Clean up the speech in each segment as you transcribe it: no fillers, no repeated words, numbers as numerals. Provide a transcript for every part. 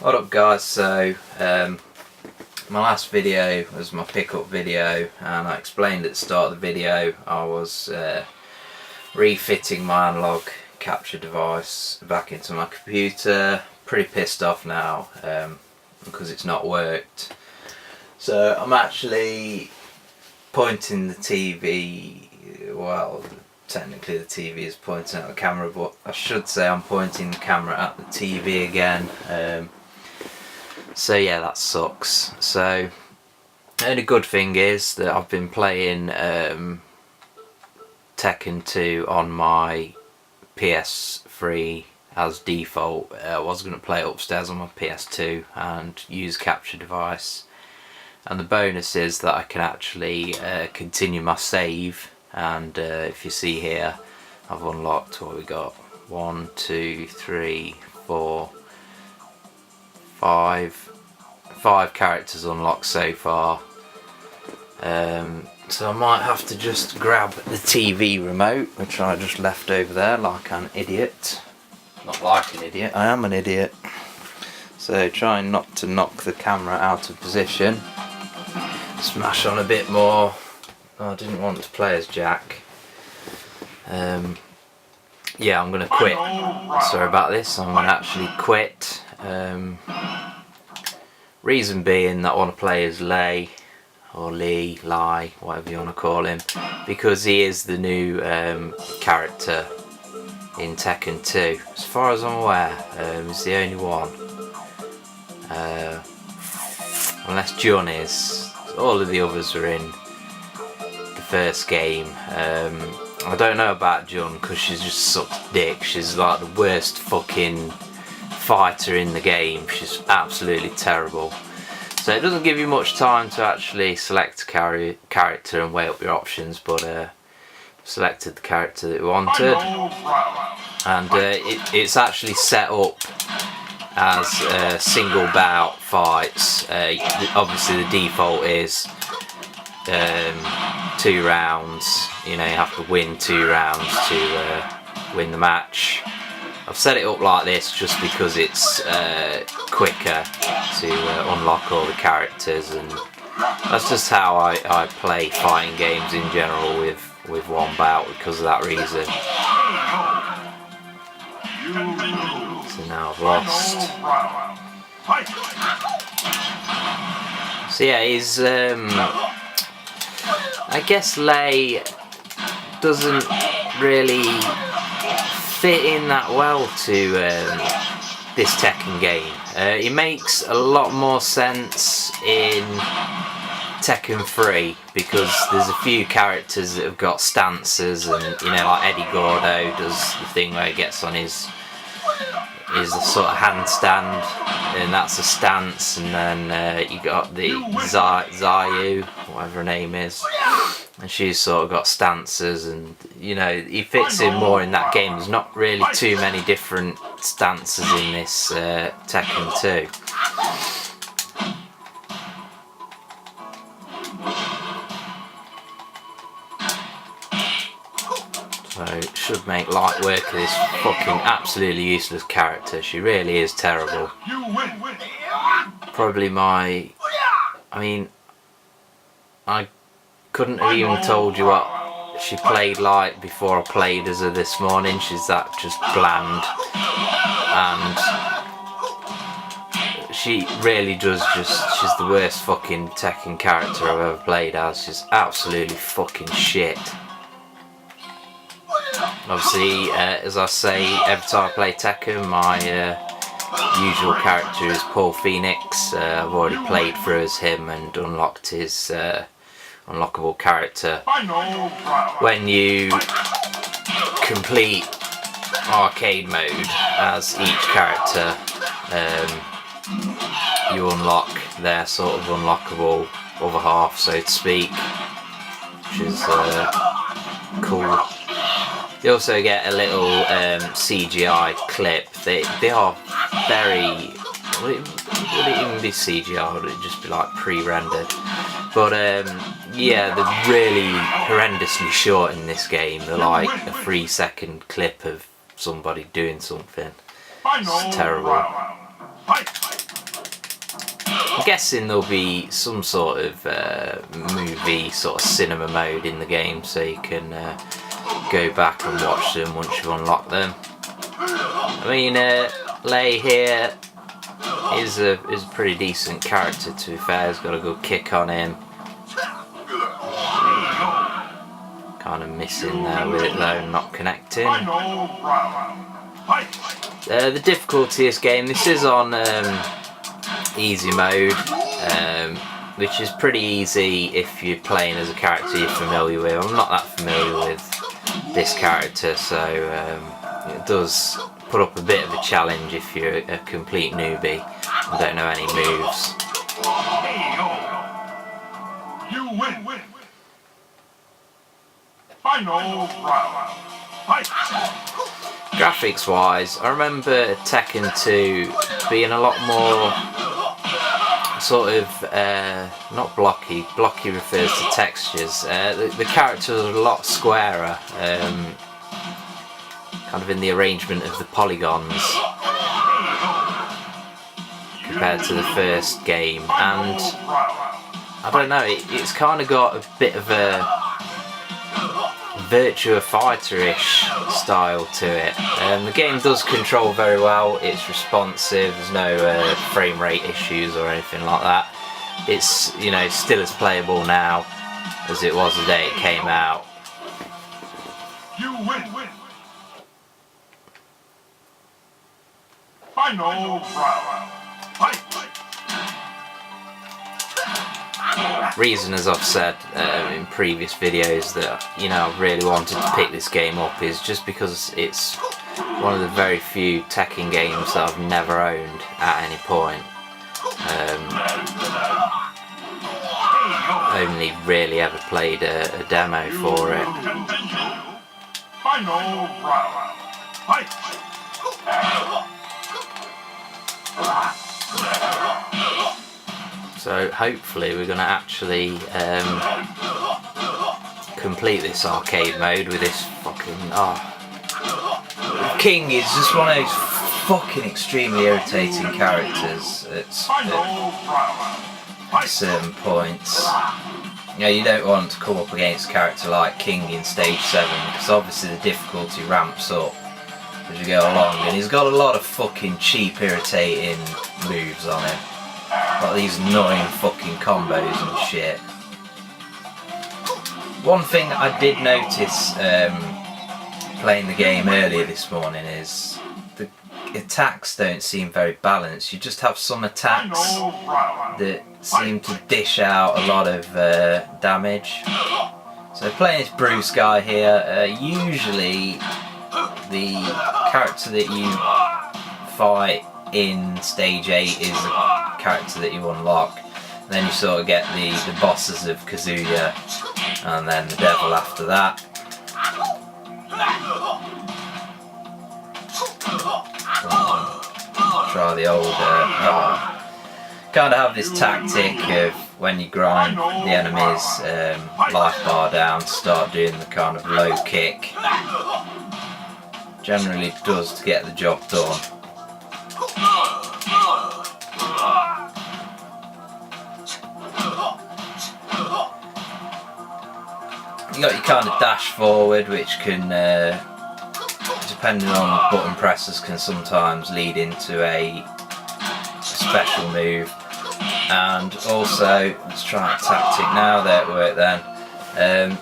What up guys, so my last video was my pickup video, and I explained at the start of the video I was refitting my analog capture device back into my computer. Pretty pissed off now because it's not worked. So I'm actually pointing the TV, well technically the TV is pointing at the camera, but I should say I'm pointing the camera at the TV again. So yeah, that sucks. So the only good thing is that I've been playing Tekken 2 on my PS3 as default. I was going to play it upstairs on my PS2 and use capture device, and the bonus is that I can actually continue my save. And if you see here, I've unlocked what we got: 1, 2, 3, 4, 5 characters unlocked so far. So I might have to just grab the TV remote, which I just left over there like an idiot. Not like an idiot, I am an idiot. So trying not to knock the camera out of position. Smash on a bit more. Oh, I didn't want to play as Jack. Yeah, I'm gonna quit. Sorry about this, I'm gonna actually quit. Reason being that I want to play as Lei, or Lee, Lai, whatever you want to call him, because he is the new character in Tekken 2. As far as I'm aware, he's the only one. Unless Jun is. All of the others are in the first game. I don't know about Jun because she's just such dick. She's like the worst fucking fighter in the game. She's absolutely terrible. So it doesn't give you much time to actually select a character and weigh up your options, but selected the character that we wanted, and it's actually set up as single bout fights. Obviously the default is 2 rounds. You know, you have to win 2 rounds to win the match. I've set it up like this just because it's quicker to unlock all the characters, and that's just how I play fighting games in general with one bout, because of that reason. So now I've lost. So yeah, he's I guess Lei doesn't really fit in that well to this Tekken game. It makes a lot more sense in Tekken 3 because there's a few characters that have got stances, and you know, like Eddie Gordo does the thing where he gets on his sort of handstand, and that's a stance, and then you got the Zayu, whatever her name is, and she's sort of got stances, and you know, he fits in more in that game. There's not really too many different stances in this Tekken 2. So it should make light work of this fucking absolutely useless character. She really is terrible. Probably I mean, I couldn't have even told you what she played like before I played as her this morning. She's that just bland, and she really does she's the worst fucking Tekken character I've ever played as. She's absolutely fucking shit. Obviously, as I say, every time I play Tekken, my usual character is Paul Phoenix. I've already played through as him and unlocked his unlockable character. When you complete arcade mode as each character, you unlock their sort of unlockable other half, so to speak, which is cool. You also get a little CGI clip. They are very... Would it even be CGI, or would it just be like pre-rendered? But yeah, they're really horrendously short in this game. They're like a 3-second clip of somebody doing something. It's terrible. guessing there'll be some sort of movie, sort of cinema mode in the game, so you can go back and watch them once you've unlocked them. I mean, Lei here is a pretty decent character, to be fair. He's got a good kick on him. Kind of missing there with it though, not connecting. The difficulty of this game, this is on easy mode, which is pretty easy if you're playing as a character you're familiar with. I'm not that familiar with this character, so it does put up a bit of a challenge if you're a complete newbie and don't know any moves. You win. Final round. Fight. Graphics wise, I remember Tekken 2 being a lot more sort of, not blocky. Blocky refers to textures. The characters are a lot squarer, kind of in the arrangement of the polygons compared to the first game, and I don't know, it's kind of got a bit of a Virtua Fighter-ish style to it. The game does control very well, it's responsive, there's no frame rate issues or anything like that. It's, you know, still as playable now as it was the day it came out. You win. Final round. Fight. Reason, as I've said in previous videos, that, you know, I really wanted to pick this game up is just because it's one of the very few Tekken games that I've never owned at any point. Only really ever played a demo for it. Final round. Fight. So hopefully we're going to actually complete this arcade mode with this fucking... King is just one of those fucking extremely irritating characters at certain points. You know, you don't want to come up against a character like King in stage 7, because obviously the difficulty ramps up as you go along, and he's got a lot of fucking cheap, irritating moves on him. Like these annoying fucking combos and shit. One thing that I did notice playing the game earlier this morning is the attacks don't seem very balanced. You just have some attacks that seem to dish out a lot of damage. So playing this Bruce guy here, usually the character that you fight in stage 8 is a character that you unlock. And then you sort of get the bosses of Kazuya and then the devil after that. Try the old kind of have this tactic of when you grind the enemy's life bar down to start doing the kind of low kick. Generally does to get the job done. You got your kind of dash forward, which can, depending on button presses, can sometimes lead into a special move. And also, let's try a tactic now. There it worked then.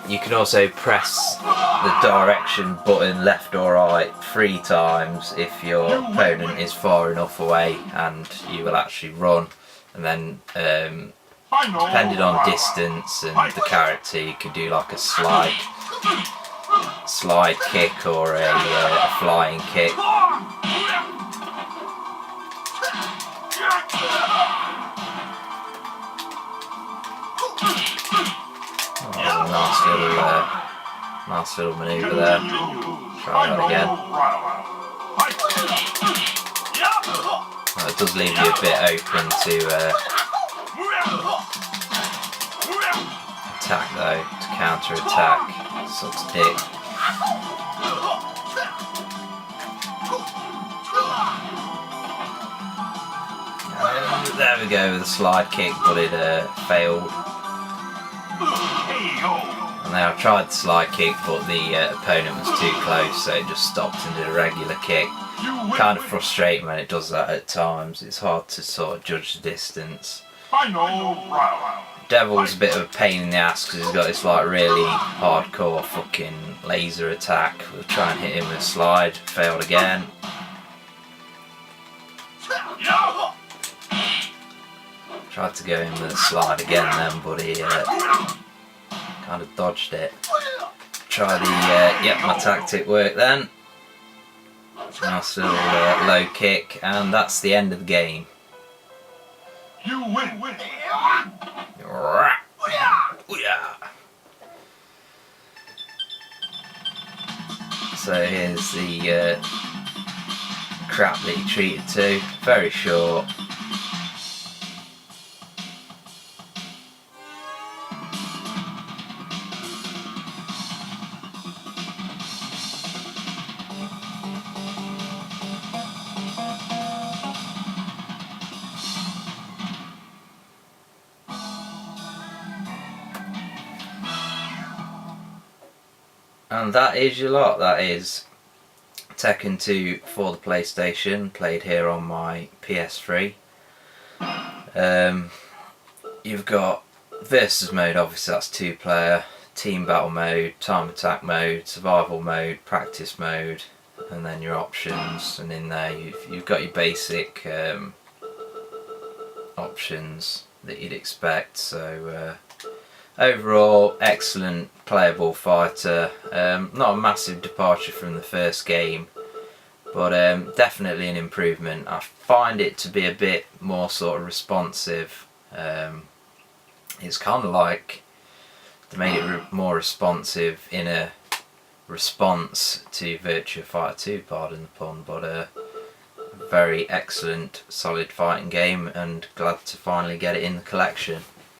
You can also press the direction button left or right 3 times if your opponent is far enough away, and you will actually run. And then depending on distance and the character, you can do like a slide kick or a flying kick. Oh, nice little manoeuvre there. Try that again. Well, it does leave you a bit open to attack though, to counter attack. Sucks dick. There we go with the slide kick, but it failed. And now I tried the slide kick, but the opponent was too close, so it just stopped and did a regular kick. Kind of frustrating when it does that at times. It's hard to sort of judge the distance. Final round. Devil's a bit of a pain in the ass because he's got this like really hardcore fucking laser attack. We'll try and hit him with a slide. Failed again. Tried to go in with a slide again then, but he kind of dodged it. Try the, yep, my tactic worked then. Nice little low kick, and that's the end of the game. You win. So here's the crap that he treated to. Very short. And that is your lot. That is Tekken 2 for the PlayStation, played here on my PS3. You've got versus mode, obviously that's 2-player, team battle mode, time attack mode, survival mode, practice mode, and then your options. And in there you've got your basic options that you'd expect. So overall, excellent playable fighter. Not a massive departure from the first game, but definitely an improvement. I find it to be a bit more sort of responsive. It's kind of like they made it more responsive in a response to Virtua Fighter 2, pardon the pun, but a very excellent, solid fighting game, and glad to finally get it in the collection.